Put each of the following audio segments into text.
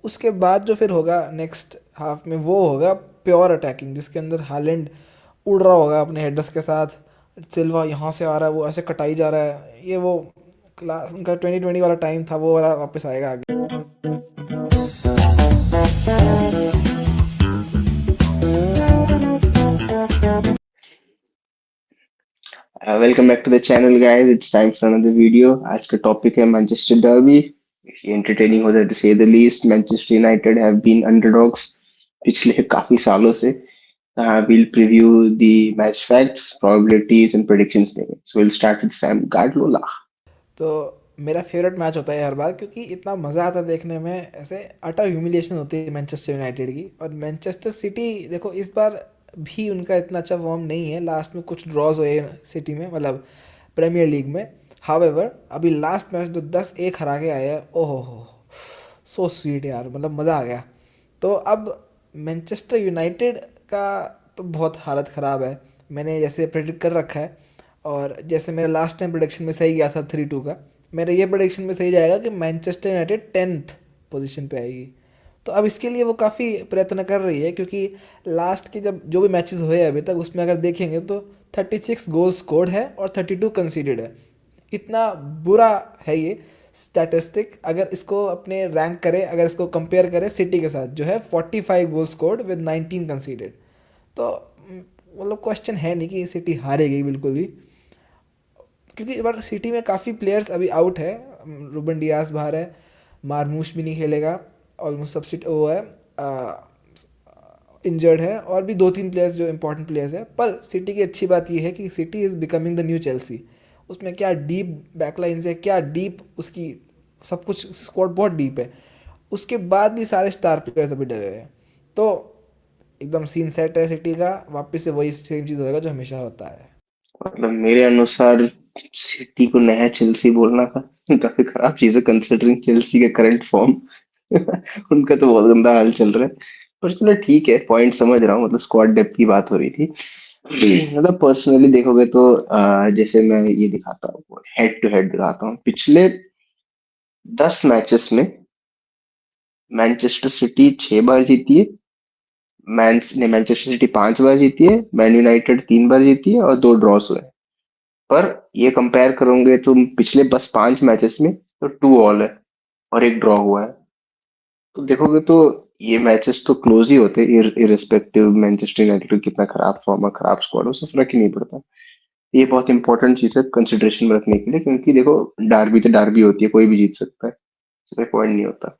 उसके बाद जो फिर होगा नेक्स्ट हाफ में वो होगा प्योर अटैकिंग, जिसके अंदर हालैंड उड़ रहा होगा अपने हेडर्स के साथ, सिल्वा यहाँ से आ रहा है, वो ऐसे कटाई जा रहा है, ये वो क्लास उनका 2020 वाला टाइम था, वो वाला वापस आएगा आगे। Welcome back to the channel guys, it's time for another video. आज का टॉपिक है मैनचेस्टर डर्बी। एंटरटेनिंग हो जाए to say the least. Manchester United have been underdogs पिछले काफी सालों से। we'll preview the match facts, probabilities and predictions देंगे। So we'll start with Sam Guardiola। तो मेरा फेवरेट मैच होता है हर बार, क्योंकि इतना मज़ा आता है देखने में, ऐसे अटर ह्यूमिलिएशन होती है मैनचेस्टर यूनाइटेड की। और मैनचेस्टर सिटी देखो इस बार भी उनका इतना अच्छा फॉर्म नहीं है, लास्ट में कुछ ड्रॉज हुए सिटी में, मतलब प्रीमियर लीग में। हावेवर अभी लास्ट मैच जो 10-1 हरा के आए हैं, ओहो हो, सो स्वीट यार, मतलब मज़ा आ गया। तो अब मैनचेस्टर यूनाइटेड का तो बहुत हालत ख़राब है, मैंने जैसे प्रेडिक्ट कर रखा है। और जैसे मेरा लास्ट टाइम प्रोडिक्शन में सही गया था 3-2 का, मेरा ये प्रोडिक्शन में सही जाएगा कि मैनचेस्टर यूनाइटेड 10th पोजीशन पे आएगी। तो अब इसके लिए वो काफ़ी प्रयत्न कर रही है, क्योंकि लास्ट के जब जो भी मैचेस हुए हैं अभी तक, उसमें अगर देखेंगे तो 36 गोल स्कोर्ड है और 32 कंसीडेड है। इतना बुरा है ये स्टैटिस्टिक। अगर इसको अपने रैंक करें, अगर इसको कंपेयर करें सिटी के साथ जो है 45 गोल स्कोर्ड विद 19 कंसीडेड, तो मतलब क्वेश्चन है नहीं कि सिटी हारेगी बिल्कुल भी। क्योंकि इस बार सिटी में काफ़ी प्लेयर्स अभी आउट है, रूबन डियास बाहर है, मारमूश भी नहीं खेलेगा, ऑलमोस्ट सब्सिट वो है, इंजर्ड है, और भी 2-3 प्लेयर्स जो इंपॉर्टेंट प्लेयर्स हैं। पर सिटी की अच्छी बात यह है कि city is becoming the new Chelsea. उसमें क्या डीप बैकलाइंस है, क्या डीप उसकी सब कुछ, स्क्वाड बहुत डीप है। उसके बाद भी सारे स्टार प्लेयर्स अभी डरे हुए हैं। तो एकदम सीन सेट है सिटी का, वापस से वही सेम चीज़ होएगा जो हमेशा होता है। मतलब मेरे अनुसार सिटी को नया चेल्सी बोलना था काफी खराब चीज है कंसिडरिंग चेल्सी के करंट फॉर्म। उनका तो बहुत गंदा हाल चल रहा है। पर चलो ठीक है, पॉइंट समझ रहा हूँ। मतलब स्क्वाड डेप्थ की बात हो रही थी। मतलब पर्सनली देखोगे तो जैसे मैं ये दिखाता हूँ, हेड टू हेड दिखाता हूँ। पिछले 10 मैचेस में मैनचेस्टर सिटी 6 बार जीती है। मैनचेस्टर सिटी 5 बार जीती है, मैन यूनाइटेड 3 बार जीती है और 2 ड्रॉस हुए हैं। पर ये कंपेयर करोगे तुम पिछले बस 5 मैचेस में, तो 2 ऑल है और एक ड्रॉ हुआ है। तो देखोगे तो ये मैचेस तो क्लोज ही होते, इरिस्पेक्टिव मैनचेस्टर यूनाइटेड कितना खराब फॉर्म है, खराब स्क्वाड, उससे फर्क ही नहीं पड़ता। ये बहुत इंपॉर्टेंट चीज है कंसिडरेशन में रखने के लिए, क्योंकि देखो डार्बी तो डार्बी होती है, कोई भी जीत सकता है, कोई पॉइंट नहीं होता।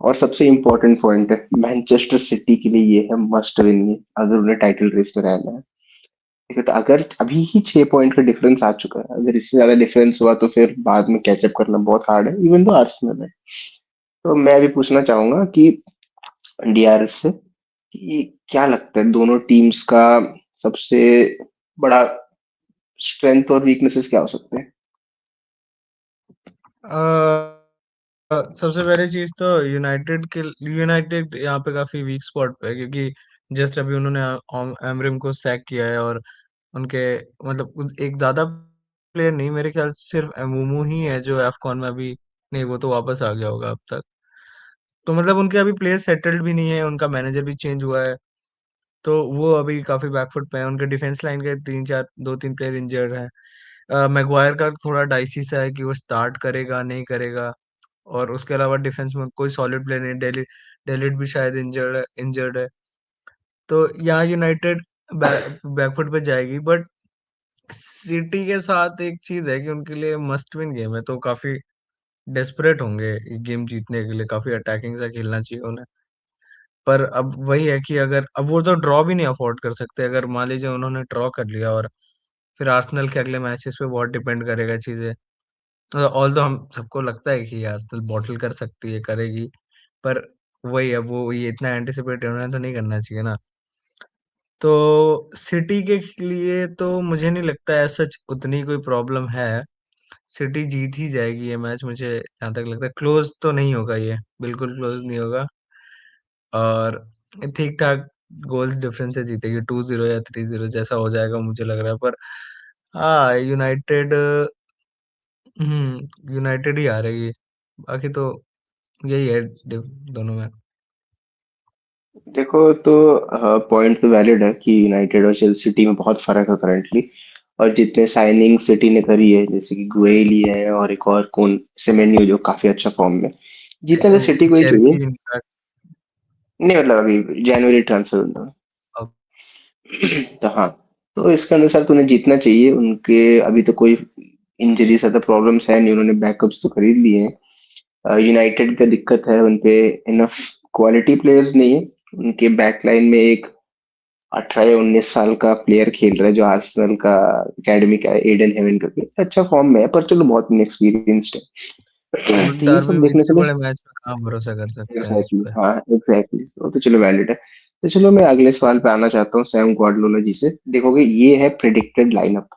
और सबसे इम्पोर्टेंट पॉइंट है मैनचेस्टर सिटी के लिए, ये है मस्ट विन। ये अगर उन्हें टाइटल रेस में रहना है, ठीक है, तो अगर अभी ही 6 पॉइंट का डिफरेंस आ चुका है, अगर इससे ज्यादा डिफरेंस हुआ तो फिर बाद में कैचअप करना बहुत हार्ड है, इवन दो आर्सेनल है। तो मैं भी पूछना चाहूंगा कि डीआरएस से कि क्या लगता है दोनों टीम्स का सबसे बड़ा स्ट्रेंथ और वीकनेसेस क्या हो सकते हैं। अ, सबसे पहली चीज तो यूनाइटेड यहाँ पे काफी वीक स्पॉट पे है, क्योंकि जस्ट अभी उन्होंने एमरिम को सैक किया है। और उनके मतलब एक ज्यादा प्लेयर नहीं, मेरे ख्याल से सिर्फ एमूमू ही है जो एफकॉन में अभी, नहीं वो तो वापस आ गया होगा अब तक। तो मतलब उनके अभी प्लेयर सेटल्ड भी नहीं है, उनका मैनेजर भी चेंज हुआ है, तो वो अभी काफी बैकफुट पे है। उनके डिफेंस लाइन के 2-3 प्लेयर इंजर्ड हैं। मैगवायर का थोड़ा डाइसी सा है कि वो स्टार्ट करेगा नहीं करेगा। और उसके अलावा डिफेंस में कोई सॉलिड प्लेयर नहीं, डेलिट भी शायद इंजर्ड है। तो यहाँ यूनाइटेड बैकफुट पे जाएगी। बट सिटी के साथ एक चीज है कि उनके लिए मस्ट विन गेम है, तो काफी डेस्परेट होंगे ये गेम जीतने के लिए, काफी अटैकिंग से खेलना चाहिए उन्हें। पर अब वही है कि अगर अब वो तो ड्रॉ भी नहीं अफोर्ड कर सकते, अगर मान लीजिए उन्होंने ड्रॉ कर लिया, और फिर आर्सेनल के अगले मैचेस पे बहुत डिपेंड करेगा चीजें। ऑल तो हम सबको लगता है कि आर्सेनल बॉटल कर सकती है, करेगी। पर वही है, वो ये इतना एंटिसिपेट उन्होंने तो नहीं करना चाहिए ना। तो सिटी के लिए तो मुझे नहीं लगता है सच उतनी कोई प्रॉब्लम है। सिटी जीत ही जाएगी ये मैच, मुझे जहाँ तक लगता है। क्लोज तो नहीं होगा ये, बिल्कुल क्लोज नहीं होगा। और ठीक ठाक गोल्स डिफरेंस से जीतेगी, 2-0 या 3-0 जैसा हो जाएगा मुझे लग रहा है। पर हाँ, यूनाइटेड ही हारेगी। बाकी तो यही है दोनों में। देखो तो पॉइंट तो वैलिड है कि यूनाइटेड और चेल्सी टीम में बहुत फर्क है करंटली। और जितने साइनिंग सिटी ने करी है जैसे कि गुएली है और एक और कौन, सेमेन्यू जो काफी अच्छा फॉर्म में, जीतना तो सिटी को ही चाहिए। चेरकी इनफैक्ट। नहीं मतलब अभी जनवरी ट्रांसफर विंडो में। अब तो हाँ, तो इसके अनुसार तो उन्हें जीतना चाहिए। उनके अभी तो कोई इंजरी ज्यादा प्रॉब्लम्स है नहीं, उन्होंने बैकअप्स तो खरीद लिए हैं। यूनाइटेड का दिक्कत है उनपे, इनफ क्वालिटी प्लेयर्स नहीं है। उनके बैकलाइन में एक 18 या 19 साल का प्लेयर खेल रहा है जो आर्सेनल का एकेडमी का है, एडन हेवन करके, अच्छा फॉर्म में है पर चलो बहुत इनएक्सपीरियंस्ड है। वो तो ये डर्बी सब में देखने से इतने ना, बड़े मैच में कहाँ भरोसा कर सकते हैं उस एग्जैक्टली पे। हाँ एग्जैक्टली, वो तो चलो वैलिड है। तो चलो मैं अगले सवाल पे आना चाहता हूँ सैम गवार्डियोला जी से। देखोगे ये है प्रिडिक्टेड लाइनअप,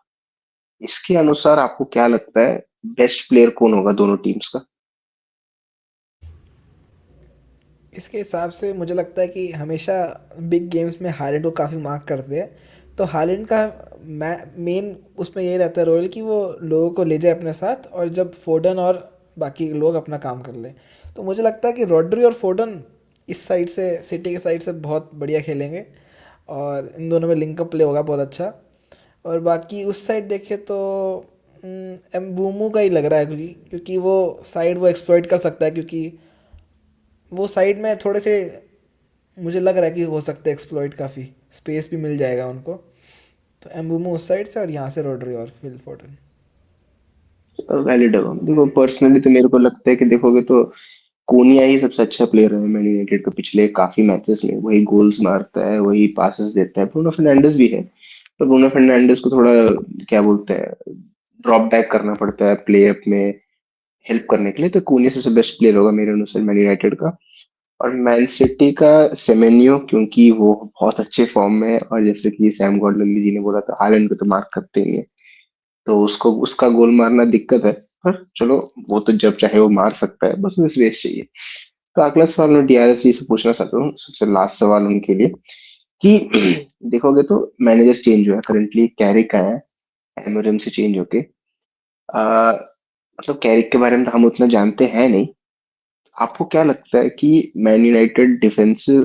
इसके अनुसार आपको क्या लगता है बेस्ट प्लेयर कौन होगा दोनों टीम्स का? इसके हिसाब से मुझे लगता है कि हमेशा बिग गेम्स में हालैंड को काफ़ी मार्क करते हैं। तो हालैंड का मेन उसमें यही रहता है रोल कि वो लोगों को ले जाए अपने साथ, और जब फोडन और बाकी लोग अपना काम कर लें। तो मुझे लगता है कि रॉड्री और फोडन इस साइड से, सिटी के साइड से बहुत बढ़िया खेलेंगे, और इन दोनों में लिंकअप प्ले होगा बहुत अच्छा। और बाकी उस साइड देखें तो एम्बूमू का ही लग रहा है, क्योंकि वो साइड वो एक्सप्लॉइट कर सकता है, क्योंकि वो साइड में थोड़े से मुझे लग रहा है कि हो सकता है एक्सप्लॉइट, काफ़ी स्पेस भी मिल जाएगा उनको। तो एम्बूमो उस साइड से, और यहाँ से रोड्री और फिल फोर्टन। वैलिड है वो। देखो पर्सनली तो मेरे को लगता है कि देखोगे तो कोनिया ही सबसे अच्छा प्लेयर है मैन यूनाइटेड के पिछले काफी मैचेस में। वही गोल्स मारता है, वही पासेस देता है। ब्रूनो फर्नांडिस भी है, पर ब्रूनो फर्नांडिस को थोड़ा क्या बोलते हैं ड्रॉप बैक करना पड़ता है प्ले अप में हेल्प करने के लिए। तो कोनिया सबसे बेस्ट प्लेयर होगा मेरे अनुसार मैन यूनाइटेड का। और मैन सिटी का सेमेन्यो, क्योंकि वो बहुत अच्छे फॉर्म में है और जैसे कि सैम गॉर्डोन जी ने बोला था हालैंड को तो मार्क करते ही है, तो उसको उसका गोल मारना दिक्कत है। पर चलो वो तो जब चाहे वो मार सकता है, बस उन्हें स्पेस चाहिए। तो अगला सवाल मैं डीआरएस जी से पूछना चाहता हूँ, सबसे लास्ट सवाल उनके लिए कि देखोगे तो मैनेजर चेंज हुआ है करंटली, कैरिक आया है एमोरिम से चेंज होके। मतलब कैरिक के बारे में तो हम उतना जानते हैं नहीं। आपको क्या लगता है कि man United defensive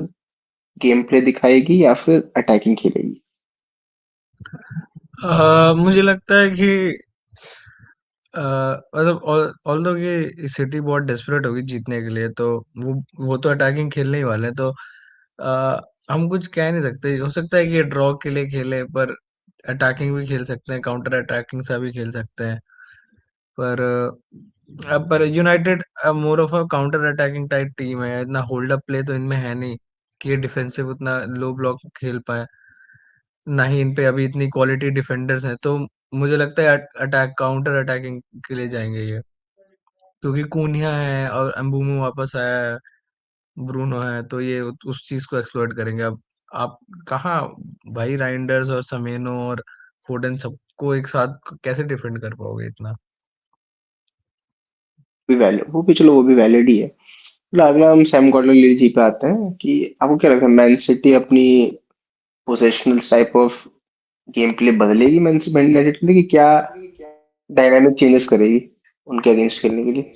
game play दिखाएगी या फिर अटैकिंग खेलेगी? मुझे लगता है कि मतलब ऑल्दो कि सिटी बहुत डेस्परेट होगी जीतने के लिए, तो वो तो अटैकिंग खेलने ही वाले हैं। तो अ, हम कुछ कह नहीं सकते। हो सकता है कि ये ड्रॉ के लिए खेले, पर अटैकिंग भी खेल सकते हैं, काउंटर अटैकिंग सा भी खेल सकते हैं। पर अब पर United more of a counter attacking type team है। इतना होल्ड अप प्ले तो इनमें है नहीं कि ये डिफेंसिव उतना लो ब्लॉक खेल पाए। ना ही इन पे अभी इतनी क्वालिटी डिफेंडर्स हैं। तो मुझे लगता है अटैक काउंटर अटैकिंग के लिए जाएंगे ये, क्योंकि कूनिया है और एम्बुमो वापस आया है, ब्रूनो है, तो ये उस चीज को एक्सप्लॉइट करेंगे। अब आप कहाँ भाई राइंडर्स और समेनो और फोडन सबको एक साथ कैसे डिफेंड कर पाओगे इतना। भी वैलिड, वो भी चलो वो भी वैलिड ही है। चलो अगला हम सैम गॉर्डोन जी पे आते हैं कि आपको क्या लगता है मैन सिटी अपनी पोजेशनल टाइप ऑफ गेम प्ले बदलेगी मैन यूनाइटेड के लिए, कि क्या डायनामिक चेंजेस करेगी उनके अगेंस्ट खेलने के लिए?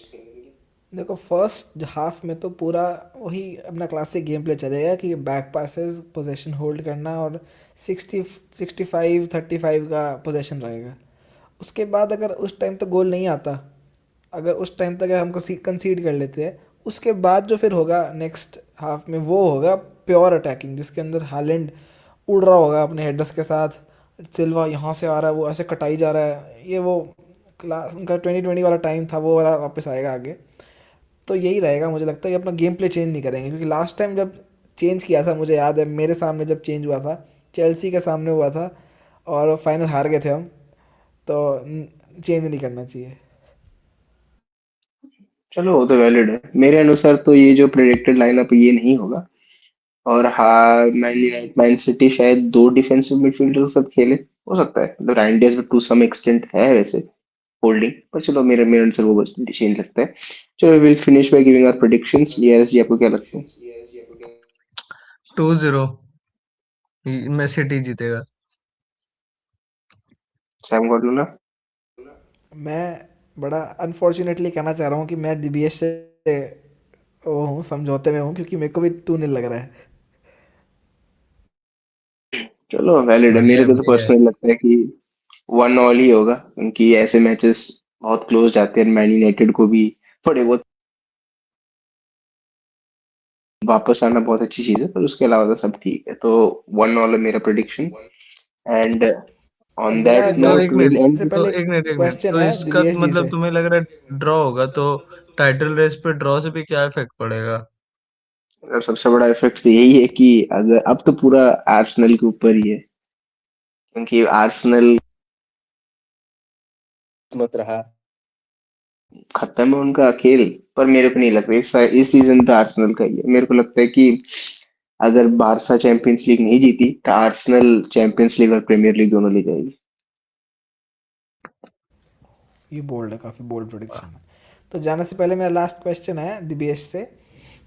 देखो फर्स्ट हाफ में तो पूरा वही अपना क्लासिक गेम प्ले चलेगा कि बैक पासेस, पोजीशन होल्ड करना, और 65-35 का पोजीशन रहेगा। उसके बाद अगर उस टाइम तक गोल नहीं आता, अगर उस टाइम तक हमको कंसीड कर लेते हैं, उसके बाद जो फिर होगा नेक्स्ट हाफ में, वो होगा प्योर अटैकिंग, जिसके अंदर हालैंड उड़ रहा होगा अपने हेडर्स के साथ। सिल्वा यहाँ से आ रहा है, वो ऐसे कटाई जा रहा है, ये वो क्लास उनका 2020 वाला टाइम था, वो वाला वापस आएगा आगे। तो यही रहेगा मुझे लगता है कि अपना गेम प्ले चेंज नहीं करेंगे, क्योंकि लास्ट टाइम जब चेंज किया था, मुझे याद है मेरे सामने जब चेंज हुआ था, चेल्सी के सामने हुआ था, और फाइनल हार गए थे हम। तो चेंज नहीं करना चाहिए। चलो वो तो वैलिड है। मेरे अनुसार तो ये जो प्रेडिक्टेड लाइनअप ये नहीं होगा। और हाँ मैन सिटी शायद दो डिफेंसिव मिडफील्डर सब खेले, हो सकता है। मतलब राइंडर्स भी टू सम एक्सटेंट है वैसे होल्डिंग, पर चलो मेरे मेरे अनुसार वो चेंज लगता है। चलो will finish by giving our predictions. Yes जी, आपको क्या लगता है? 2-0 में सिटी जीतेगा। सैम गॉर्डोना? मैं बड़ा अनफॉर्चुनेटली कहना चाह रहा हूँ कि मैं डीबीएस से वो हूँ, समझौते में हूँ, क्योंकि मेरे को भी 2-0 लग रहा है। चलो वैलिड है, बढ़िया मेरे है को तो बढ़िया है। पर्सनली लगता है कि 1-1 ही होगा, क्योंकि ऐसे मैचेस बहुत क्लोज जाते हैं। मैन यूनाइटेड को भी थोड़े बहुत वापस आना बहुत अच्छी चीज है, पर उसके अलावा तो सब ठीक है। तो 1-1 है मेरा प्रिडिक्शन। एंड अब ऑन मेरा दैट तो जो नोट विल एंड। से तो पहले एक मिनट क्वेश्चन तो है इसका दिव्येश जी मतलब से। तुम्हें लग रहा है ड्रॉ होगा तो टाइटल रेस पे ड्रॉ से भी क्या इफेक्ट पड़ेगा? सबसे बड़ा इफेक्ट तो यही है कि अगर अब तो पूरा आर्सेनल के ऊपर ही है, क्योंकि आर्सेनल मत रहा, खत्म है उनका खेल। पर मेरे को नहीं लगता इस सीजन तो आर्सेनल का ही है। मेरे को लगता है कि अगर बारसा चैंपियंस लीग नहीं जीती तो आर्सेनल चैंपियंस लीग और प्रीमियर लीग दोनों ले जाएगी। ये बोल्ड है, काफ़ी बोल्ड प्रोडिक्शन है। तो जाने से पहले मेरा लास्ट क्वेश्चन है दिव्येश से,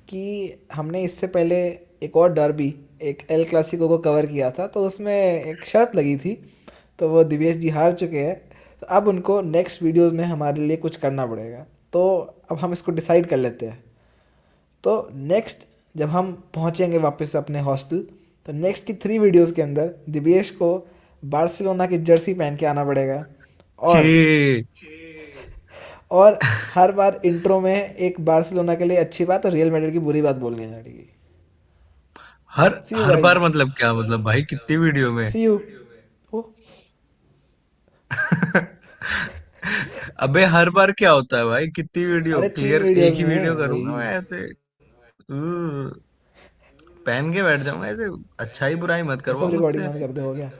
कि हमने इससे पहले एक और डर्बी, एक एल क्लासिको को कवर किया था, तो उसमें एक शर्त लगी थी, तो वो दिव्येश जी हार चुके हैं। तो अब उनको नेक्स्ट वीडियोस में हमारे लिए कुछ करना पड़ेगा। तो अब हम इसको डिसाइड कर लेते हैं। तो नेक्स्ट जब हम पहुंचेंगे वापस अपने हॉस्टल, तो नेक्स्ट की 3 वीडियोस के अंदर दिव्येश को बार्सिलोना की जर्सी पहन के आना पड़ेगा। और छी। और हर बार इंट्रो में एक बार्सिलोना के लिए अच्छी बात और रियल मैड्रिड की बुरी बात बोलनी है पड़ेगी। हर सी यू हर बार गाइस। मतलब क्या मतलब भाई कितनी वीडियो में? सी यू। ओ, अबे हर बार क्या होता है भाई, कितनी वीडियो अरे तीन क्लियर, एक वीडियोस ही वीडियो में करूंगा वही। मैं ऐसे। पहन के बैठ जाऊंगा ऐसे। अच्छाई बुराई मत ये सब करवाओ रिकॉर्डिंग मुझसे। बंद कर दे, हो गया।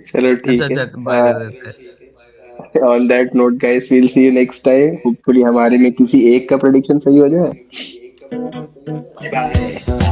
चलो अच्छा ठीक है। अच्छा बाय कर देते हैं। On that note guys, will see you next time. Hopefully हमारे में किसी एक का प्रेडिक्शन सही हो जाए। Bye bye.